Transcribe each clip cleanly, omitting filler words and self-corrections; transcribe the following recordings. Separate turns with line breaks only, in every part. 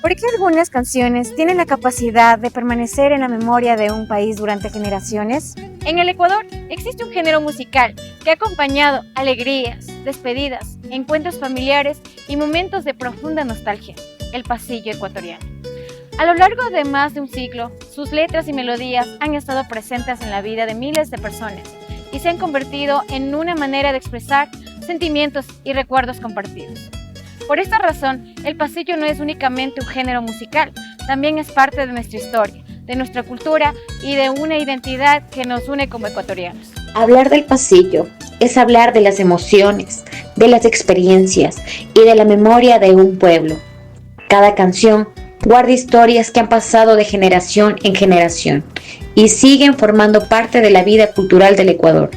¿Por qué algunas canciones tienen la capacidad de permanecer en la memoria de un país durante generaciones?
En el Ecuador existe un género musical que ha acompañado alegrías, despedidas, encuentros familiares y momentos de profunda nostalgia, el pasillo ecuatoriano. A lo largo de más de un siglo, sus letras y melodías han estado presentes en la vida de miles de personas y se han convertido en una manera de expresar sentimientos y recuerdos compartidos. Por esta razón, el pasillo no es únicamente un género musical, también es parte de nuestra historia, de nuestra cultura y de una identidad que nos une como ecuatorianos.
Hablar del pasillo es hablar de las emociones, de las experiencias y de la memoria de un pueblo. Cada canción guarda historias que han pasado de generación en generación y siguen formando parte de la vida cultural del Ecuador.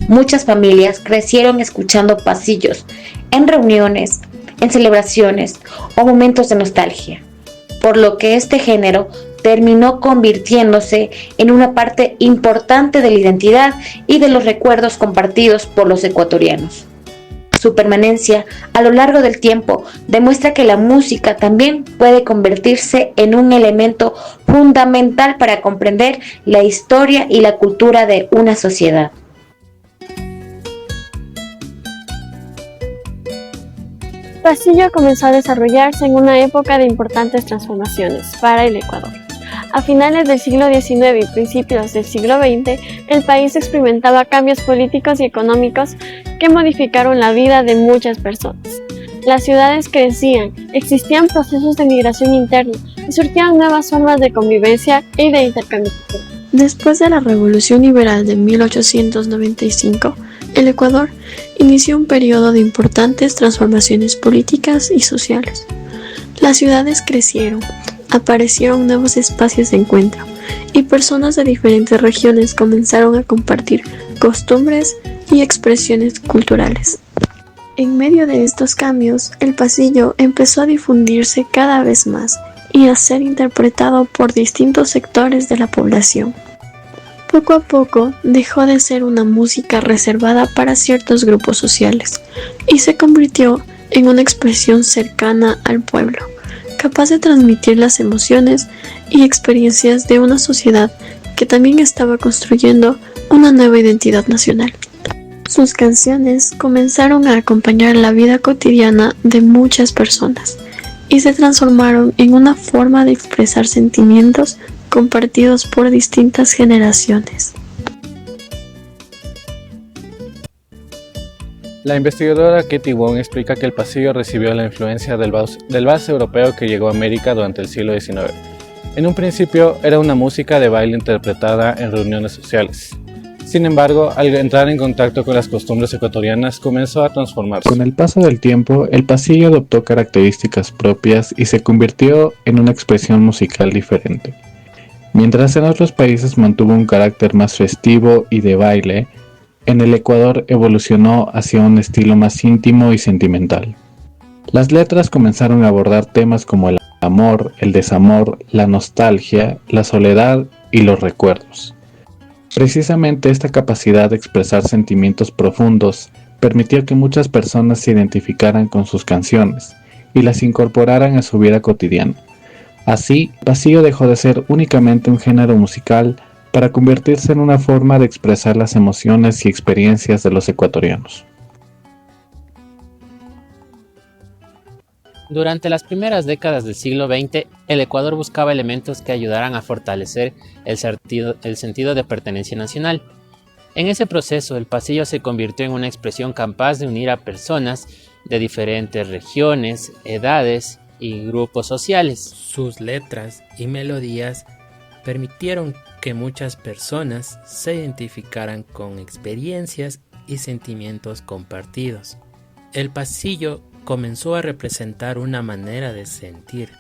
Muchas familias crecieron escuchando pasillos en reuniones, en celebraciones o momentos de nostalgia, por lo que este género terminó convirtiéndose en una parte importante de la identidad y de los recuerdos compartidos por los ecuatorianos. Su permanencia a lo largo del tiempo demuestra que la música también puede convertirse en un elemento fundamental para comprender la historia y la cultura de una sociedad.
El pasillo comenzó a desarrollarse en una época de importantes transformaciones para el Ecuador. A finales del siglo XIX y principios del siglo XX, el país experimentaba cambios políticos y económicos que modificaron la vida de muchas personas. Las ciudades crecían, existían procesos de migración interna y surgían nuevas formas de convivencia y de intercambio cultural. Después de la Revolución Liberal de 1895, el Ecuador inició un periodo de importantes transformaciones políticas y sociales. Las ciudades crecieron, aparecieron nuevos espacios de encuentro y personas de diferentes regiones comenzaron a compartir costumbres y expresiones culturales. En medio de estos cambios, el pasillo empezó a difundirse cada vez más y a ser interpretado por distintos sectores de la población. Poco a poco dejó de ser una música reservada para ciertos grupos sociales y se convirtió en una expresión cercana al pueblo, capaz de transmitir las emociones y experiencias de una sociedad que también estaba construyendo una nueva identidad nacional. Sus canciones comenzaron a acompañar la vida cotidiana de muchas personas y se transformaron en una forma de expresar sentimientos compartidos por distintas generaciones.
La investigadora Katie Wong explica que el pasillo recibió la influencia del vals europeo que llegó a América durante el siglo XIX. En un principio era una música de baile interpretada en reuniones sociales. Sin embargo, al entrar en contacto con las costumbres ecuatorianas, comenzó a transformarse. Con el paso del tiempo, el pasillo adoptó características propias y se convirtió en una expresión musical diferente. Mientras en otros países mantuvo un carácter más festivo y de baile, en el Ecuador evolucionó hacia un estilo más íntimo y sentimental. Las letras comenzaron a abordar temas como el amor, el desamor, la nostalgia, la soledad y los recuerdos. Precisamente esta capacidad de expresar sentimientos profundos permitió que muchas personas se identificaran con sus canciones y las incorporaran a su vida cotidiana. Así, el pasillo dejó de ser únicamente un género musical para convertirse en una forma de expresar las emociones y experiencias de los ecuatorianos.
Durante las primeras décadas del siglo XX, el Ecuador buscaba elementos que ayudaran a fortalecer el sentido de pertenencia nacional. En ese proceso, el pasillo se convirtió en una expresión capaz de unir a personas de diferentes regiones, edades y grupos sociales.
Sus letras y melodías permitieron que muchas personas se identificaran con experiencias y sentimientos compartidos. El pasillo comenzó a representar una manera de sentir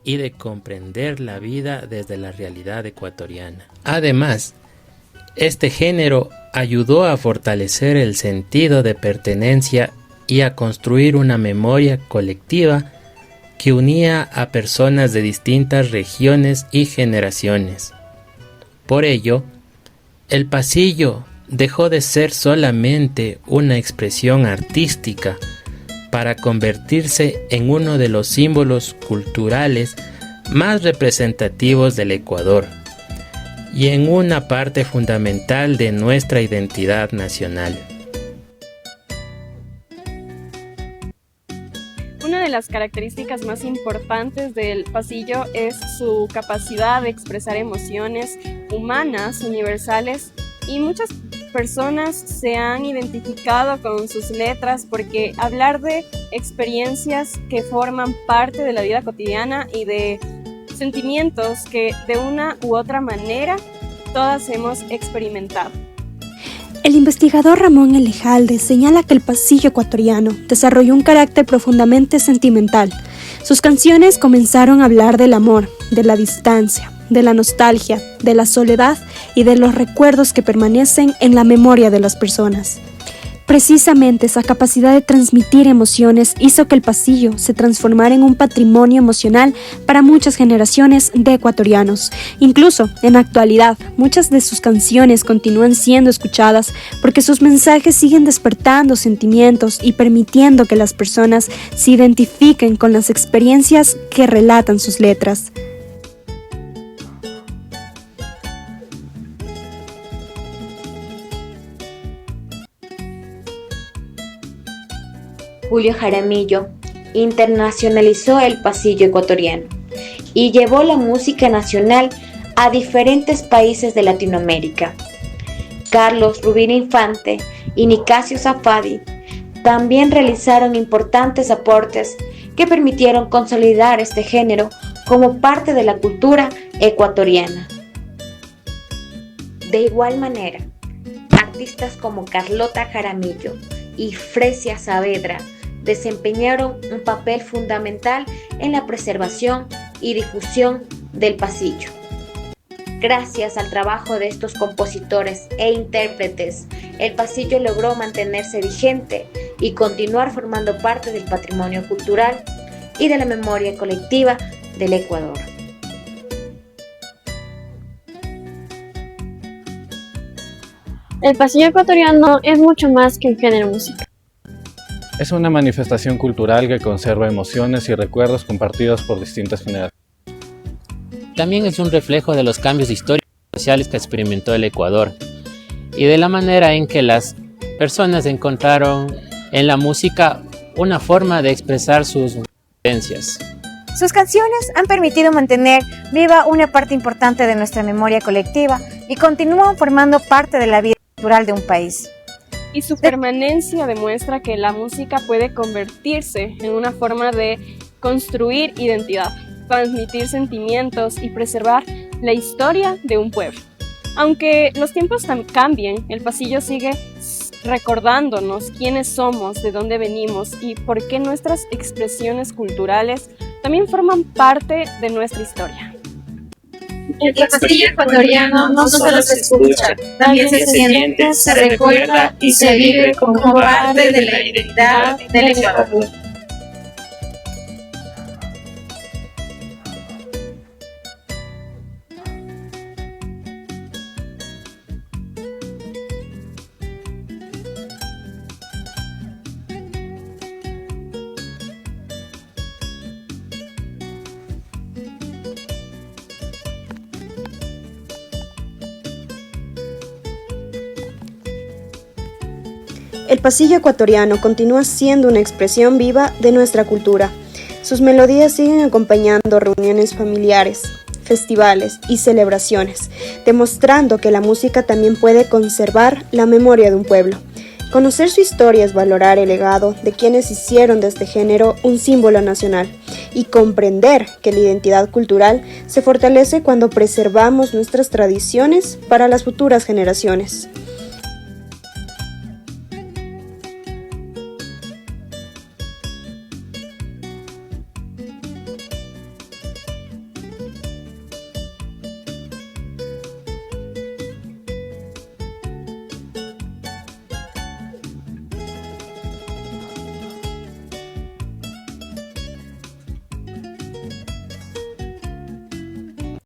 y de comprender la vida desde la realidad ecuatoriana. Además, este género ayudó a fortalecer el sentido de pertenencia y a construir una memoria colectiva que unía a personas de distintas regiones y generaciones. Por ello, el pasillo dejó de ser solamente una expresión artística para convertirse en uno de los símbolos culturales más representativos del Ecuador y en una parte fundamental de nuestra identidad nacional.
Una de las características más importantes del pasillo es su capacidad de expresar emociones humanas, universales, y muchas personas se han identificado con sus letras porque hablar de experiencias que forman parte de la vida cotidiana y de sentimientos que de una u otra manera todas hemos experimentado.
El investigador Ramón Elejalde señala que el pasillo ecuatoriano desarrolló un carácter profundamente sentimental. Sus canciones comenzaron a hablar del amor, de la distancia, de la nostalgia, de la soledad y de los recuerdos que permanecen en la memoria de las personas. Precisamente esa capacidad de transmitir emociones hizo que el pasillo se transformara en un patrimonio emocional para muchas generaciones de ecuatorianos. Incluso en la actualidad, muchas de sus canciones continúan siendo escuchadas porque sus mensajes siguen despertando sentimientos y permitiendo que las personas se identifiquen con las experiencias que relatan sus letras.
Julio Jaramillo internacionalizó el pasillo ecuatoriano y llevó la música nacional a diferentes países de Latinoamérica. Carlos Rubín Infante y Nicasio Zafadi también realizaron importantes aportes que permitieron consolidar este género como parte de la cultura ecuatoriana. De igual manera, artistas como Carlota Jaramillo y Fresia Saavedra desempeñaron un papel fundamental en la preservación y difusión del pasillo. Gracias al trabajo de estos compositores e intérpretes, el pasillo logró mantenerse vigente y continuar formando parte del patrimonio cultural y de la memoria colectiva del Ecuador.
El pasillo ecuatoriano es mucho más que un género musical.
Es una manifestación cultural que conserva emociones y recuerdos compartidos por distintas generaciones.
También es un reflejo de los cambios históricos y sociales que experimentó el Ecuador y de la manera en que las personas encontraron en la música una forma de expresar sus vivencias.
Sus canciones han permitido mantener viva una parte importante de nuestra memoria colectiva y continúan formando parte de la vida cultural de un país.
Y su permanencia demuestra que la música puede convertirse en una forma de construir identidad, transmitir sentimientos y preservar la historia de un pueblo. Aunque los tiempos cambien, el pasillo sigue recordándonos quiénes somos, de dónde venimos y por qué nuestras expresiones culturales también forman parte de nuestra historia.
El pasillo ecuatoriano no solo se escucha, también se siente, se recuerda y se vive como parte de la identidad del Ecuador.
El pasillo ecuatoriano continúa siendo una expresión viva de nuestra cultura. Sus melodías siguen acompañando reuniones familiares, festivales y celebraciones, demostrando que la música también puede conservar la memoria de un pueblo. Conocer su historia es valorar el legado de quienes hicieron de este género un símbolo nacional y comprender que la identidad cultural se fortalece cuando preservamos nuestras tradiciones para las futuras generaciones.